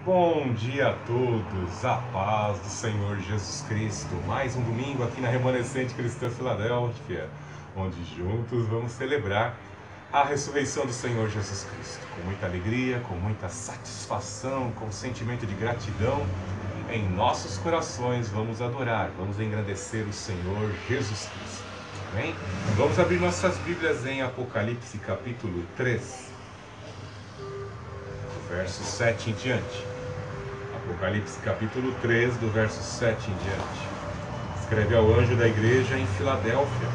Bom dia a todos, a paz do Senhor Jesus Cristo. Mais um domingo aqui na Remanescente Cristã Filadélfia, onde juntos vamos celebrar a ressurreição do Senhor Jesus Cristo. Com muita alegria, com muita satisfação, com sentimento de gratidão, em nossos corações vamos adorar, vamos engrandecer o Senhor Jesus Cristo. Amém? Vamos abrir nossas Bíblias em Apocalipse capítulo 3, verso 7 em diante. Apocalipse capítulo 3, do verso 7 em diante. Escreve ao anjo da igreja em Filadélfia: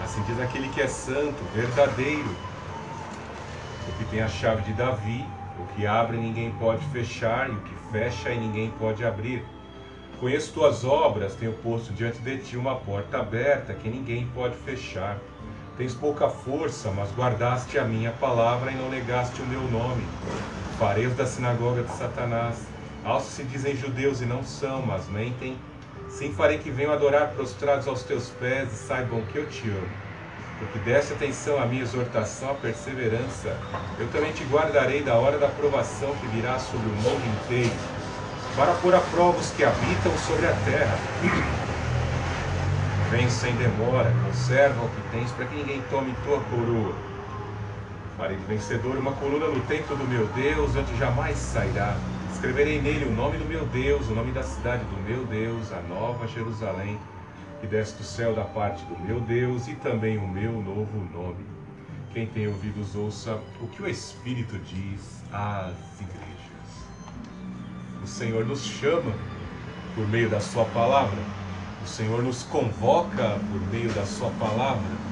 assim diz aquele que é santo, verdadeiro, o que tem a chave de Davi, o que abre ninguém pode fechar, e o que fecha e ninguém pode abrir. Conheço tuas obras, tenho posto diante de ti uma porta aberta que ninguém pode fechar. Tens pouca força, mas guardaste a minha palavra e não negaste o meu nome. Fareus da sinagoga de Satanás, aos que se dizem judeus e não são, mas mentem, sim farei que venham adorar prostrados aos teus pés e saibam que eu te amo. Porque deste atenção à minha exortação, à perseverança, eu também te guardarei da hora da provação que virá sobre o mundo inteiro, para pôr à prova os que habitam sobre a terra. Venho sem demora, conserva o que tens, para que ninguém tome tua coroa. Farei do vencedor uma coluna no templo do meu Deus, onde jamais sairá. Escreverei nele o nome do meu Deus, o nome da cidade do meu Deus, a nova Jerusalém, que desce do céu da parte do meu Deus, e também o meu novo nome. Quem tem ouvidos ouça o que o Espírito diz às igrejas. O Senhor nos chama por meio da sua palavra. O Senhor nos convoca por meio da sua palavra.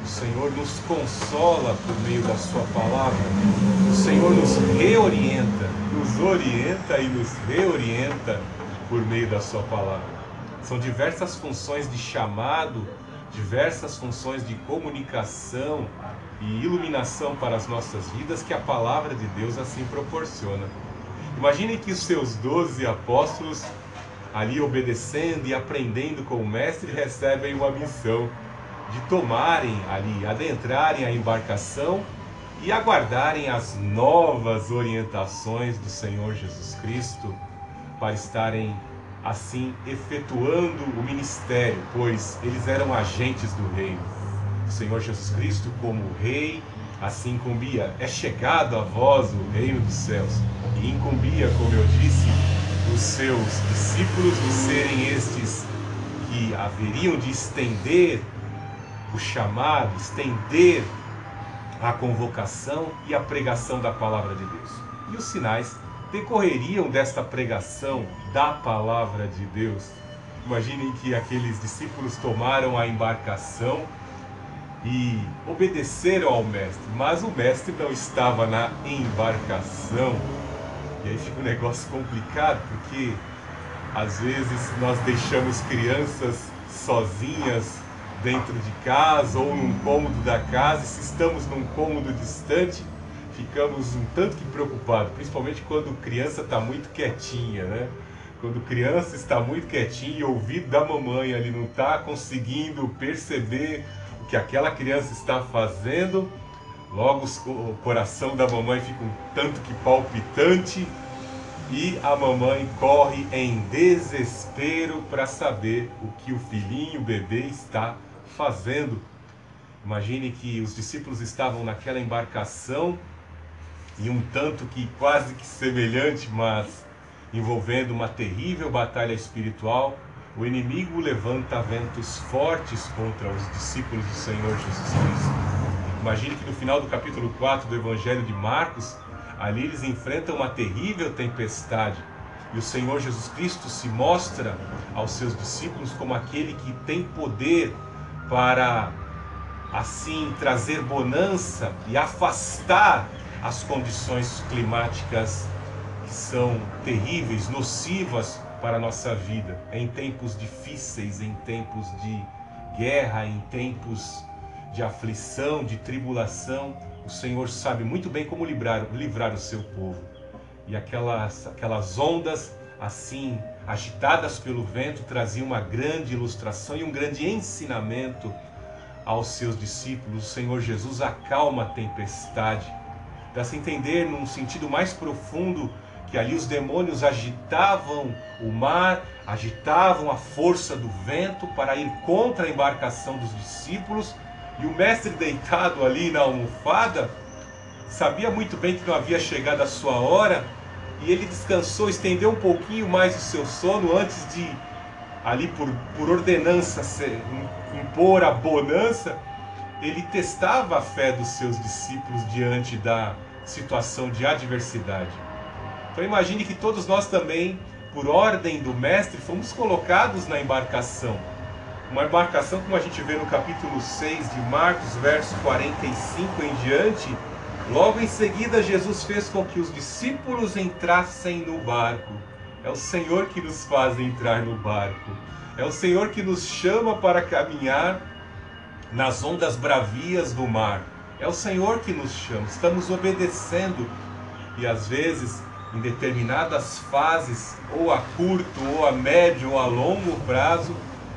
O Senhor nos consola por meio da sua palavra. O Senhor nos reorienta, nos orienta e nos reorienta por meio da sua palavra. São diversas funções de chamado, diversas funções de comunicação e iluminação para as nossas vidas que a palavra de Deus assim proporciona. Imaginem que os seus 12 apóstolos, ali obedecendo e aprendendo com o Mestre, recebem uma missão de tomarem ali, adentrarem a embarcação e aguardarem as novas orientações do Senhor Jesus Cristo para estarem assim efetuando o ministério, pois eles eram agentes do reino. O Senhor Jesus Cristo, como Rei, assim incumbia: é chegado a vós o reino dos céus, e incumbia, como eu disse, os seus discípulos de serem estes que haveriam de estender o chamado, estender a convocação e a pregação da palavra de Deus. E os sinais decorreriam desta pregação da palavra de Deus. Imaginem que aqueles discípulos tomaram a embarcação e obedeceram ao mestre, mas o mestre não estava na embarcação. E aí fica um negócio complicado, porque às vezes nós deixamos crianças sozinhas dentro de casa ou num cômodo da casa, e se estamos num cômodo distante, ficamos um tanto que preocupados, principalmente quando criança está muito quietinha, né? Quando criança está muito quietinha e o ouvido da mamãe ali não está conseguindo perceber o que aquela criança está fazendo, logo o coração da mamãe fica um tanto que palpitante e a mamãe corre em desespero para saber o que o filhinho, o bebê, está fazendo. Imagine que os discípulos estavam naquela embarcação e um tanto que quase que semelhante, mas envolvendo uma terrível batalha espiritual. O inimigo levanta ventos fortes contra os discípulos do Senhor Jesus Cristo. Imagine que no final do capítulo 4 do Evangelho de Marcos, ali eles enfrentam uma terrível tempestade. E o Senhor Jesus Cristo se mostra aos seus discípulos como aquele que tem poder para, assim, trazer bonança e afastar as condições climáticas que são terríveis, nocivas para a nossa vida. Em tempos difíceis, em tempos de guerra, em tempos de aflição, de tribulação, o Senhor sabe muito bem como livrar o seu povo. E aquelas ondas assim agitadas pelo vento traziam uma grande ilustração e um grande ensinamento aos seus discípulos. O Senhor Jesus acalma a tempestade. Dá-se a entender num sentido mais profundo que ali os demônios agitavam o mar, agitavam a força do vento para ir contra a embarcação dos discípulos, e o mestre deitado ali na almofada sabia muito bem que não havia chegado a sua hora, e ele descansou, estendeu um pouquinho mais o seu sono antes de, ali por ordenança, impor a bonança. Ele testava a fé dos seus discípulos diante da situação de adversidade. Então imagine que todos nós também, por ordem do mestre, fomos colocados na embarcação. Uma embarcação, como a gente vê no capítulo 6 de Marcos, verso 45 em diante. Logo em seguida, Jesus fez com que os discípulos entrassem no barco. É o Senhor que nos faz entrar no barco. É o Senhor que nos chama para caminhar nas ondas bravias do mar. É o Senhor que nos chama. Estamos obedecendo. E às vezes, em determinadas fases, ou a curto, ou a médio, ou a longo prazo,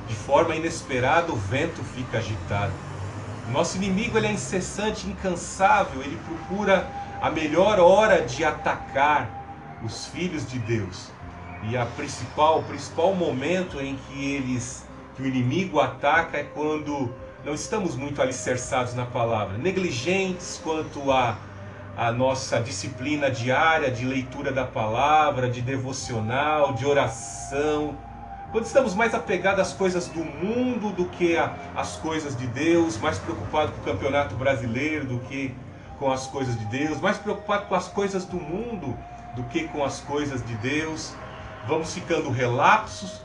de forma inesperada, o vento fica agitado. O nosso inimigo, ele é incessante, incansável, ele procura a melhor hora de atacar os filhos de Deus. E o principal momento em que o inimigo ataca é quando não estamos muito alicerçados na palavra, negligentes quanto à nossa disciplina diária de leitura da palavra, de devocional, de oração. Quando estamos mais apegados às coisas do mundo do que às coisas de Deus, mais preocupados com o campeonato brasileiro do que com as coisas de Deus, mais preocupados com as coisas do mundo do que com as coisas de Deus, vamos ficando relapsos,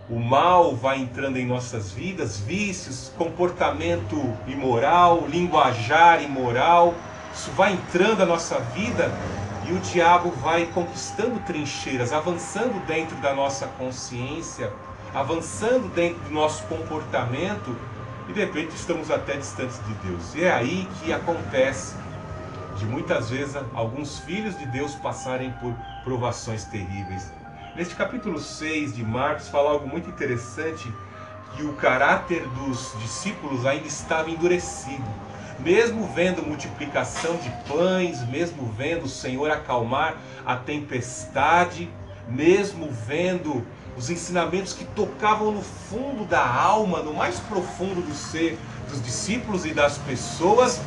o mal vai entrando em nossas vidas, vícios, comportamento imoral, linguajar imoral, isso vai entrando na nossa vida. E o diabo vai conquistando trincheiras, avançando dentro da nossa consciência, avançando dentro do nosso comportamento, e de repente estamos até distantes de Deus. E é aí que acontece de muitas vezes alguns filhos de Deus passarem por provações terríveis. Neste capítulo 6 de Marcos fala algo muito interessante, que o caráter dos discípulos ainda estava endurecido. Mesmo vendo multiplicação de pães, mesmo vendo o Senhor acalmar a tempestade, mesmo vendo os ensinamentos que tocavam no fundo da alma, no mais profundo do ser dos discípulos e das pessoas,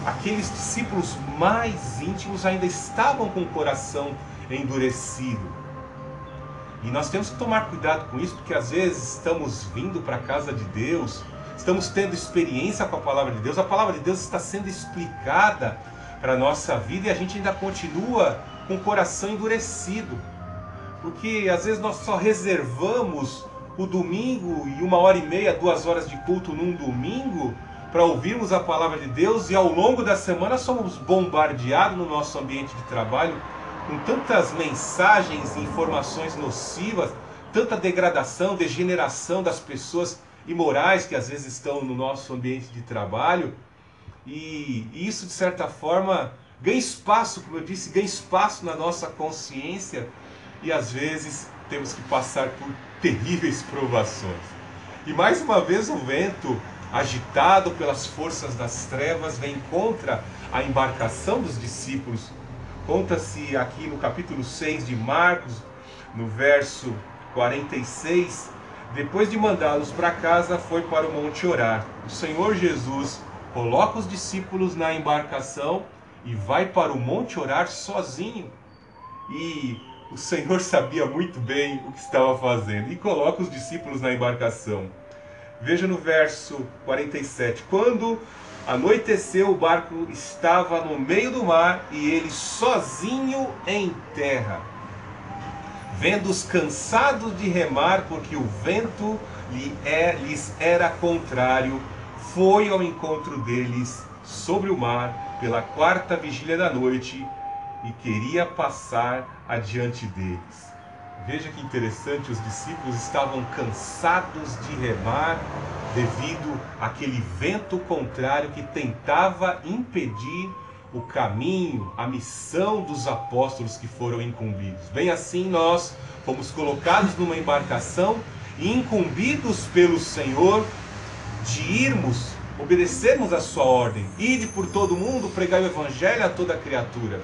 aqueles discípulos mais íntimos ainda estavam com o coração endurecido. E nós temos que tomar cuidado com isso, porque às vezes estamos vindo para a casa de Deus, estamos tendo experiência com a palavra de Deus, a palavra de Deus está sendo explicada para a nossa vida e a gente ainda continua com o coração endurecido. Porque às vezes nós só reservamos o domingo e 1h30, 2 horas de culto num domingo para ouvirmos a palavra de Deus, e ao longo da semana somos bombardeados no nosso ambiente de trabalho com tantas mensagens e informações nocivas, tanta degradação, degeneração das pessoas imorais que às vezes estão no nosso ambiente de trabalho, e isso de certa forma ganha espaço, como eu disse, ganha espaço na nossa consciência, e às vezes temos que passar por terríveis provações. E mais uma vez o vento, agitado pelas forças das trevas, vem contra a embarcação dos discípulos. Conta-se aqui no capítulo 6 de Marcos, no verso 46, depois de mandá-los para casa, foi para o monte orar. O Senhor Jesus coloca os discípulos na embarcação e vai para o monte orar sozinho. E o Senhor sabia muito bem o que estava fazendo e coloca os discípulos na embarcação. Veja no verso 47. Quando anoiteceu, o barco estava no meio do mar e ele sozinho em terra. Vendo-os cansados de remar, porque o vento lhes era contrário, foi ao encontro deles sobre o mar pela 4ª vigília da noite e queria passar adiante deles. Veja que interessante, os discípulos estavam cansados de remar devido àquele vento contrário que tentava impedir o caminho, a missão dos apóstolos que foram incumbidos. Bem assim, nós fomos colocados numa embarcação e incumbidos pelo Senhor de irmos, obedecermos a sua ordem, ide por todo mundo, pregai o evangelho a toda criatura.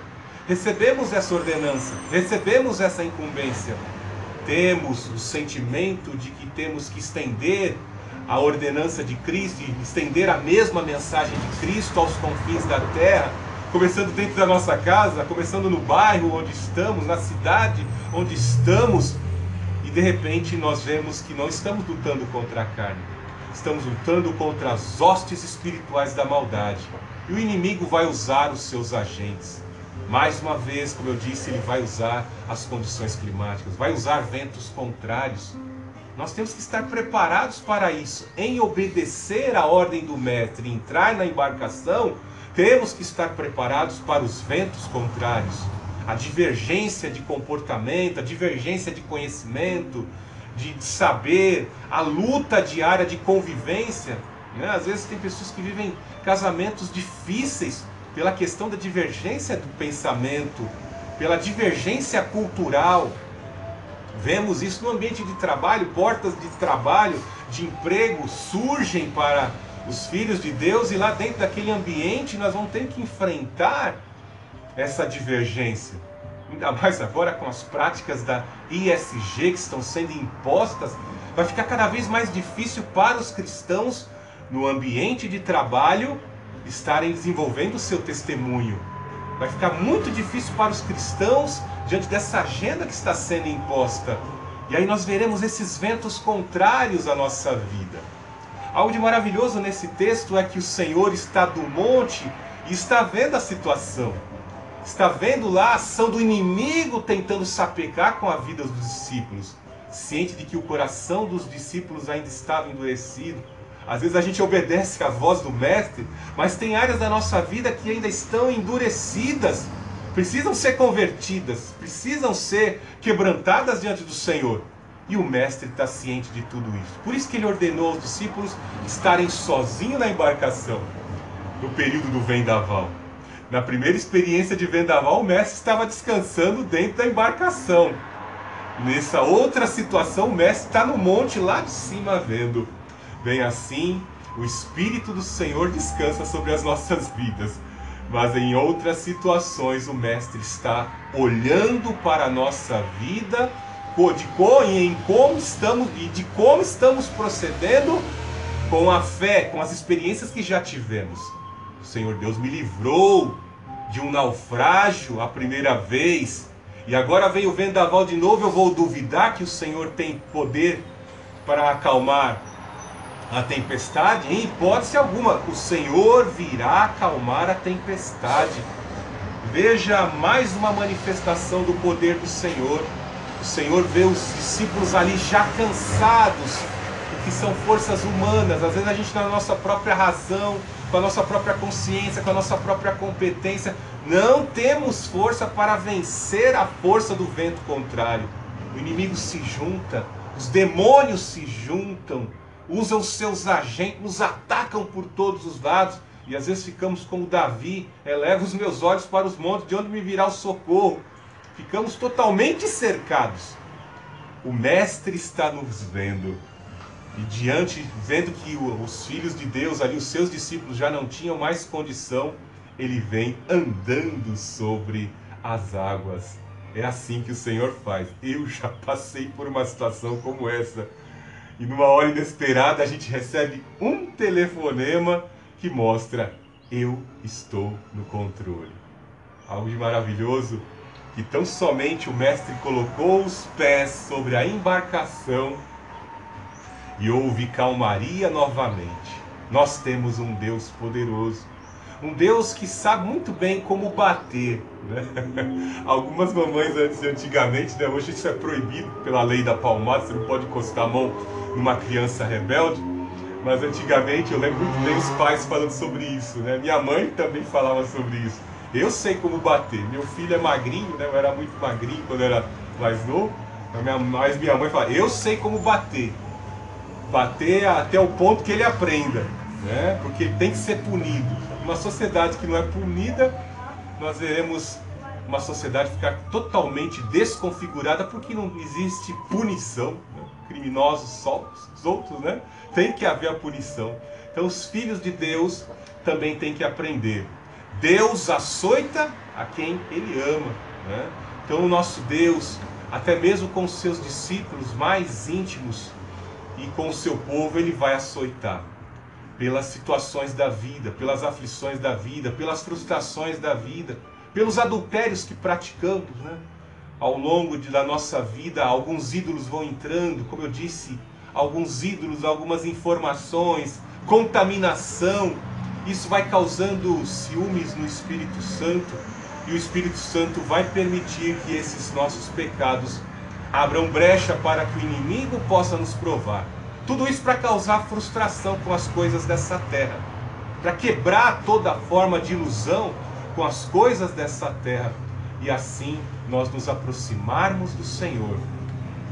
recebemos essa ordenança, recebemos essa incumbência. Temos o sentimento de que temos que estender a ordenança de Cristo, e estender a mesma mensagem de Cristo aos confins da terra, começando dentro da nossa casa, começando no bairro onde estamos, na cidade onde estamos, e de repente nós vemos que não estamos lutando contra a carne, estamos lutando contra as hostes espirituais da maldade, e o inimigo vai usar os seus agentes. Mais uma vez, como eu disse, ele vai usar as condições climáticas, vai usar ventos contrários. Nós temos que estar preparados para isso. Em obedecer à ordem do mestre, entrar na embarcação, temos que estar preparados para os ventos contrários. A divergência de comportamento, a divergência de conhecimento, de saber, a luta diária de convivência. Às vezes tem pessoas que vivem casamentos difíceis pela questão da divergência do pensamento, pela divergência cultural. Vemos isso no ambiente de trabalho, portas de trabalho, de emprego surgem para os filhos de Deus, e lá dentro daquele ambiente nós vamos ter que enfrentar essa divergência. Ainda mais agora com as práticas da ESG que estão sendo impostas, vai ficar cada vez mais difícil para os cristãos no ambiente de trabalho estarem desenvolvendo o seu testemunho. Vai ficar muito difícil para os cristãos diante dessa agenda que está sendo imposta. E aí nós veremos esses ventos contrários à nossa vida. Algo de maravilhoso nesse texto é que o Senhor está do monte e está vendo a situação. Está vendo lá a ação do inimigo tentando sapecar com a vida dos discípulos. Ciente de que o coração dos discípulos ainda estava endurecido. Às vezes a gente obedece à voz do Mestre, mas tem áreas da nossa vida que ainda estão endurecidas, precisam ser convertidas, precisam ser quebrantadas diante do Senhor. E o Mestre está ciente de tudo isso. Por isso que ele ordenou aos discípulos estarem sozinhos na embarcação, no período do vendaval. Na primeira experiência de vendaval, o Mestre estava descansando dentro da embarcação. Nessa outra situação, o Mestre está no monte lá de cima vendo. Bem assim, o Espírito do Senhor descansa sobre as nossas vidas. Mas em outras situações, o Mestre está olhando para a nossa vida de como estamos procedendo com a fé, com as experiências que já tivemos. O Senhor Deus me livrou de um naufrágio a primeira vez, e agora veio o vendaval de novo. Eu vou duvidar que o Senhor tem poder para acalmar a tempestade? Em hipótese alguma, o Senhor virá acalmar a tempestade. Veja mais uma manifestação do poder do Senhor. O Senhor vê os discípulos ali já cansados, o que são forças humanas. Às vezes a gente, na nossa própria razão, com a nossa própria consciência, com a nossa própria competência, não temos força para vencer a força do vento contrário. O inimigo se junta, os demônios se juntam, usam os seus agentes, nos atacam por todos os lados, e às vezes ficamos como Davi: eleva os meus olhos para os montes, de onde me virá o socorro? Ficamos totalmente cercados. O Mestre está nos vendo, e vendo que os filhos de Deus ali, os seus discípulos, já não tinham mais condição, ele vem andando sobre as águas. É assim que o Senhor faz. Eu já passei por uma situação como essa. E numa hora inesperada a gente recebe um telefonema que mostra: eu estou no controle. Algo de maravilhoso, que tão somente o Mestre colocou os pés sobre a embarcação e houve calmaria novamente. Nós temos um Deus poderoso, um Deus que sabe muito bem como bater, né? Algumas mamães antigamente, né? Hoje isso é proibido pela lei da palmada, você não pode encostar a mão numa criança rebelde, mas antigamente eu lembro muito bem os pais falando sobre isso, né? Minha mãe também falava sobre isso. Eu sei como bater. Meu filho é magrinho, né? Eu era muito magrinho quando eu era mais novo, mas minha mãe fala: eu sei como bater. Bater até o ponto que ele aprenda, né? Porque ele tem que ser punido. Uma sociedade que não é punida, nós veremos uma sociedade ficar totalmente desconfigurada, porque não existe punição, né? Criminosos soltos, né? Tem que haver a punição. Então os filhos de Deus também têm que aprender. Deus açoita a quem Ele ama, né? Então o nosso Deus, até mesmo com os seus discípulos mais íntimos e com o seu povo, Ele vai açoitar pelas situações da vida, pelas aflições da vida, pelas frustrações da vida, pelos adultérios que praticamos, né? Ao longo da nossa vida, alguns ídolos vão entrando, como eu disse, alguns ídolos, algumas informações, contaminação. Isso vai causando ciúmes no Espírito Santo, e o Espírito Santo vai permitir que esses nossos pecados abram brecha para que o inimigo possa nos provar. Tudo isso para causar frustração com as coisas dessa terra, para quebrar toda forma de ilusão com as coisas dessa terra, e assim nós nos aproximarmos do Senhor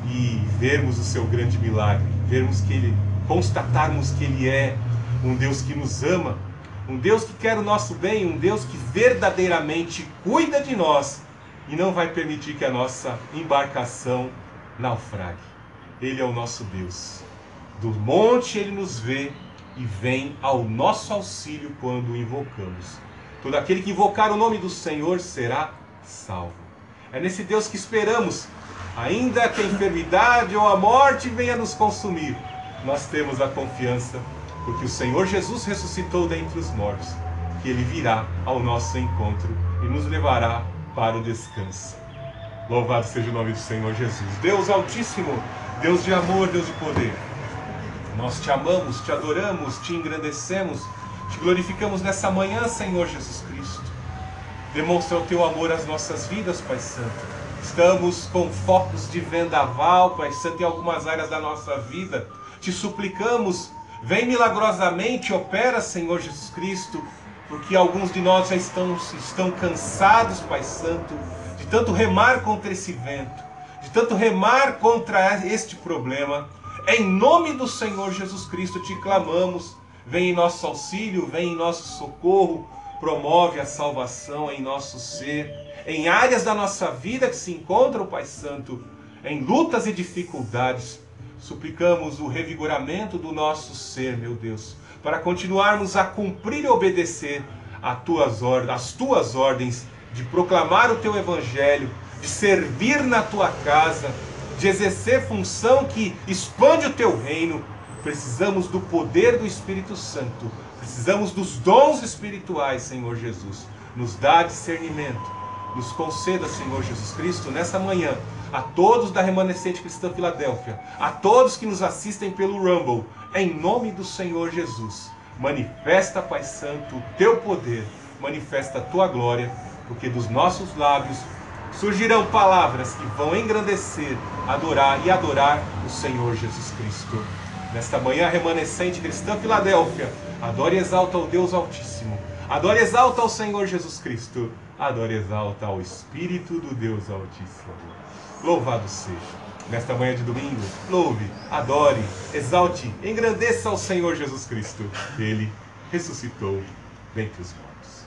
e vermos o seu grande milagre, vermos que Ele, constatarmos que Ele é um Deus que nos ama, um Deus que quer o nosso bem, um Deus que verdadeiramente cuida de nós e não vai permitir que a nossa embarcação naufrague. Ele é o nosso Deus. Do monte Ele nos vê e vem ao nosso auxílio quando o invocamos. Todo aquele que invocar o nome do Senhor será salvo. É nesse Deus que esperamos, ainda que a enfermidade ou a morte venha nos consumir. Nós temos a confiança, porque o Senhor Jesus ressuscitou dentre os mortos, que Ele virá ao nosso encontro e nos levará para o descanso. Louvado seja o nome do Senhor Jesus. Deus Altíssimo, Deus de amor, Deus de poder, nós te amamos, te adoramos, te engrandecemos, te glorificamos nessa manhã, Senhor Jesus Cristo. Demonstra o teu amor às nossas vidas, Pai Santo. Estamos com focos de vendaval, Pai Santo, em algumas áreas da nossa vida. Te suplicamos, vem milagrosamente, opera, Senhor Jesus Cristo, porque alguns de nós já estão cansados, Pai Santo, de tanto remar contra esse vento, de tanto remar contra este problema. Em nome do Senhor Jesus Cristo te clamamos, vem em nosso auxílio, vem em nosso socorro, promove a salvação em nosso ser, em áreas da nossa vida que se encontram, Pai Santo, em lutas e dificuldades. Suplicamos o revigoramento do nosso ser, meu Deus, para continuarmos a cumprir e obedecer as tuas ordens, de proclamar o teu evangelho, de servir na tua casa, de exercer função que expande o teu reino. Precisamos do poder do Espírito Santo, precisamos dos dons espirituais, Senhor Jesus. Nos dá discernimento, nos conceda, Senhor Jesus Cristo, nessa manhã, a todos da Remanescente Cristã Filadélfia, a todos que nos assistem pelo Rumble, em nome do Senhor Jesus, manifesta, Pai Santo, o teu poder, manifesta a tua glória, porque dos nossos lábios surgirão palavras que vão engrandecer, adorar o Senhor Jesus Cristo. Nesta manhã, Remanescente Cristã Filadélfia, adore e exalta ao Deus Altíssimo, adore e exalta ao Senhor Jesus Cristo, adore e exalta ao Espírito do Deus Altíssimo. Louvado seja. Nesta manhã de domingo, louve, adore, exalte, engrandeça ao Senhor Jesus Cristo. Ele ressuscitou dentre os mortos.